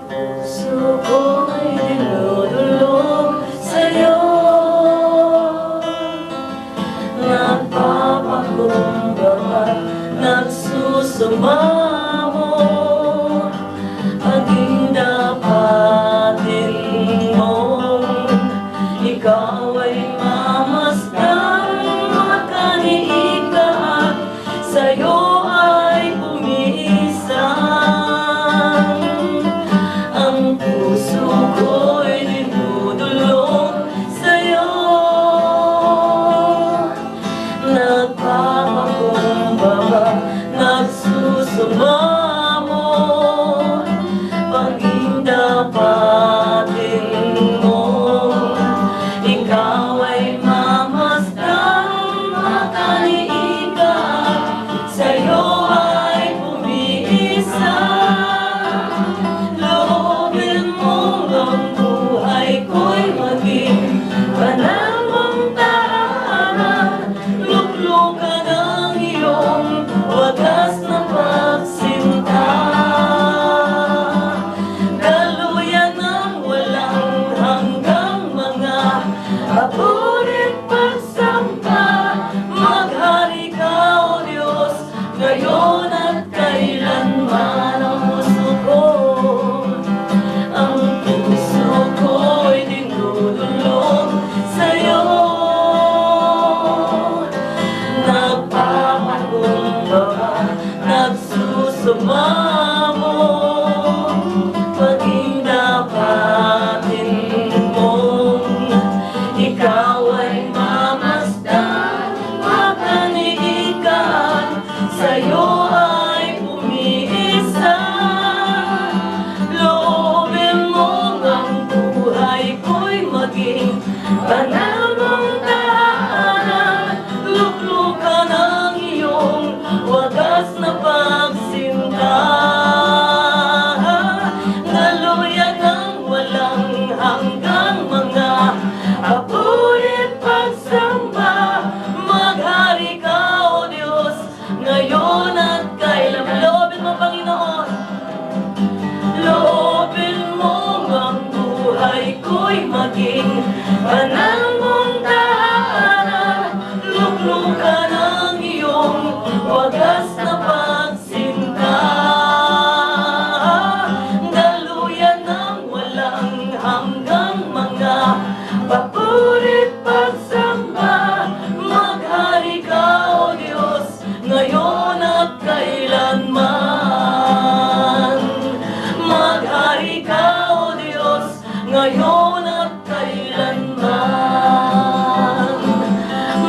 puso ko'y dinudulog sa'yo. Nagpapakumbaba, nagsusumamo, maging dapatin mong ikaw ay mamasdan, makaniig ka at sa'yo ay pumisan. Ang puso ko'y dinudulog sa'yo. Nagpapakumbaba, nagsusumamo, paging dapatin mo, ikaw ay mamasdan, makaniig ka at sa'yo ay pumisan. Loobin mo ang buhay ko'y maging banal mong tahanan. Luklukan ang iyong wagas na pagsinta. Daluyan ng walang hanggang mga paborit pagsamba. Maghari ka, O Diyos, ngayon at kailanman. Ang puso ko'y dinudulog sa'yo. Nagpapakumbaba, nagsusumamo, paging dapatin mong ikaw ay mamasdan, makaniig ka at sa'yo ay pumisan. Loobin mo ang buhay ko'y maging banal mong tahanan. Luklukan ang iyong wagas na pagsinta. Daluyan ng walang hanggang mga paborit pagsamba. Maghari ka, O Diyos, ngayon at kailanman. Loobin mo, Panginoon. Loobin mo ang buhay ko'y maging banal mong tahanan. Luklukan ang iyong wagas na pagsinta. Daluyan ng walang hanggang mga paborit pagsamba. Maghari ka, O Diyos, ngayon at kailanman. Maghari ka, O Diyos, ngayon at kailanman.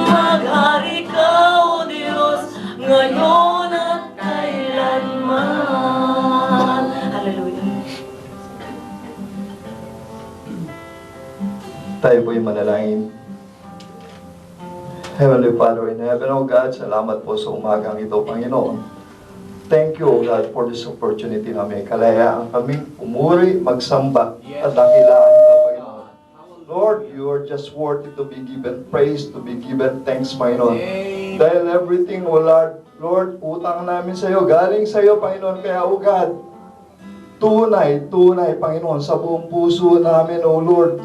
Maghari ka, O Diyos, ngayon at kailanman. Hallelujah. Tayo po'y manalangin. Heavenly Father in heaven, O God, salamat po sa umagang ito, Panginoon. Thank you, O God, for this opportunity na may kalayaan kaming umuri, magsamba, at dakilaan ka, Panginoon. Lord, you are just worthy to be given praise, to be given thanks, Panginoon. Dahil everything, O Lord, utang namin sa iyo, galing sa iyo, Panginoon. Kaya, O God, tunay, Panginoon, sa buong puso namin, O Lord,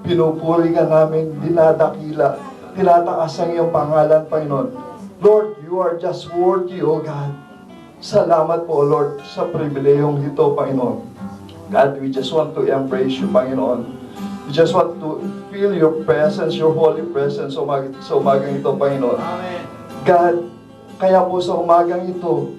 pinupuri ka namin, dinadakila, tinataas ang iyong pangalan, Panginoon. Lord, you are just worthy, O God. Salamat po, Lord, sa pribilehong ito, Panginoon. God, we just want to embrace you, Panginoon. We just want to feel your presence, your holy presence sa umagang ito, Panginoon. God, kaya po sa umagang ito,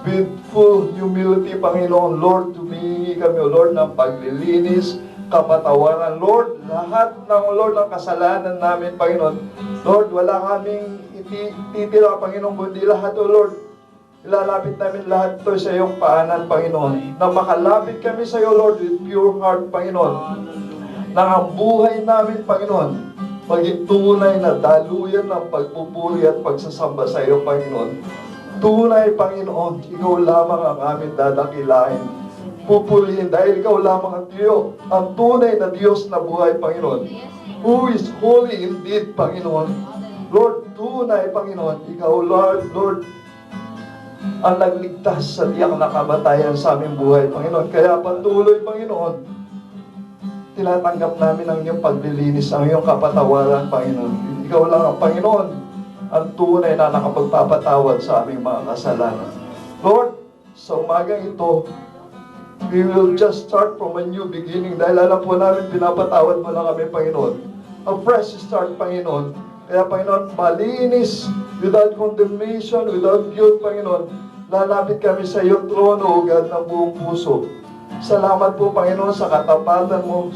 with full humility, Panginoon, Lord, tumingi kami, O Lord, ng paglilinis, kapatawaran, Lord, lahat ng, Lord, ng kasalanan namin, Panginoon. Lord, wala kaming ititira, Panginoon, kundi lahat, O Lord, ilalapit namin lahat ito sa iyong paanan, Panginoon. Na makalapit kami sa iyo, Lord, with pure heart, Panginoon. Na ang buhay namin, Panginoon, maging tunay na daluyan ng pagpupuri at pagsasamba sa iyo, Panginoon. Tunay, Panginoon, ikaw lamang ang aming dadakilain. Pupurihin dahil ikaw lamang ang tunay na Diyos na buhay, Panginoon. Who is holy indeed, Panginoon. Lord, tunay, Panginoon, ikaw, Lord, ang nagligtas sa tiyak na kamatayan sa aming buhay, Panginoon. Kaya patuloy, Panginoon, tinatanggap namin ang iyong paglilinis, ang iyong kapatawaran, Panginoon. Ikaw lang ang Panginoon, ang tunay na nakapagpapatawad sa aming mga kasalanan. Lord, sa umagang ito, we will just start from a new beginning dahil alam po namin pinapatawad mo na kami, Panginoon. A fresh start, Panginoon. Kaya, Panginoon, malinis, without condemnation, without guilt, Panginoon. Lalapit kami sa iyong trono, O God, ng buong puso. Salamat po, Panginoon, sa katapatan mo,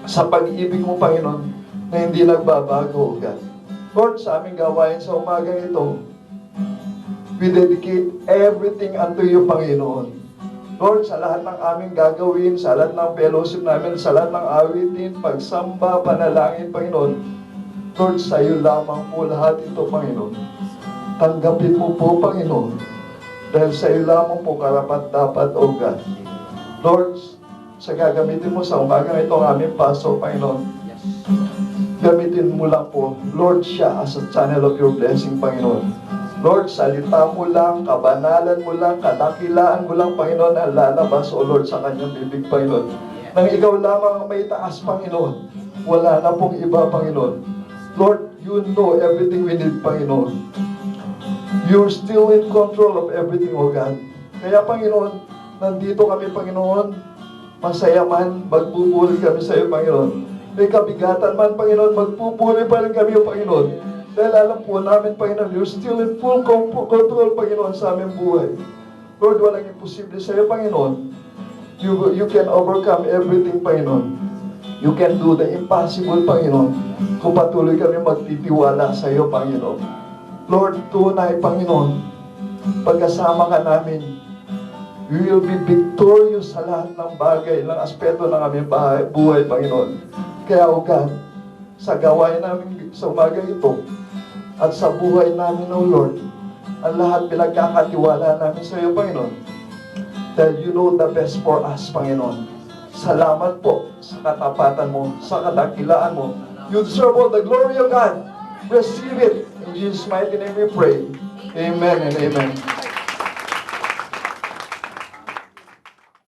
sa pag-ibig mo, Panginoon, na hindi nagbabago, O God. Lord, sa aming gawain sa umagang ito, we dedicate everything unto you, Panginoon. Lord, sa lahat ng aming gagawin, sa lahat ng fellowship namin, sa lahat ng awitin, pagsamba, panalangin, Panginoon, Lord, sa iyo lamang po lahat ito, Panginoon. Tanggapin mo po, Panginoon, dahil sa iyo lamang po karapat-dapat, O God. Lord, sa gagamitin mo sa umagang ito ang aming pastor, Panginoon, gamitin mo lang po, Lord, siya as a channel of your blessing, Panginoon. Lord, salita mo lang, kabanalan mo lang, kadakilaan mo lang, Panginoon, ang lalabas, O Lord, sa kanyang bibig, Panginoon. Nang ikaw lamang ang may taas, Panginoon, wala na pong iba, Panginoon. Lord, you know everything we need, Panginoon. You're still in control of everything, O God. Kaya, Panginoon, nandito kami, Panginoon, masaya man, magpupuri kami sa iyo, Panginoon. May kabigatan man, Panginoon, magpupuri pa rin kami, O Panginoon. Dahil alam po namin, Panginoon, you're still in full control, Panginoon, sa aming buhay. Lord, walang imposible sa iyo, Panginoon. You can overcome everything, Panginoon. You can do the impossible, Panginoon, kung patuloy kami magtitiwala sa iyo, Panginoon. Lord, tunay, Panginoon, pagkasama ka namin, we will be victorious sa lahat ng bagay, ng aspeto ng aming buhay, Panginoon. Kaya, O God, sa gawain namin sa umaga ito, at sa buhay namin, O Lord, ang lahat pinagkakatiwala namin sa iyo, Panginoon. Dahil you know the best for us, Panginoon. Salamat po sa katapatan mo, sa kadakilaan mo. You deserve all the glory of God. Receive it. In Jesus' mighty name we pray. Amen and amen.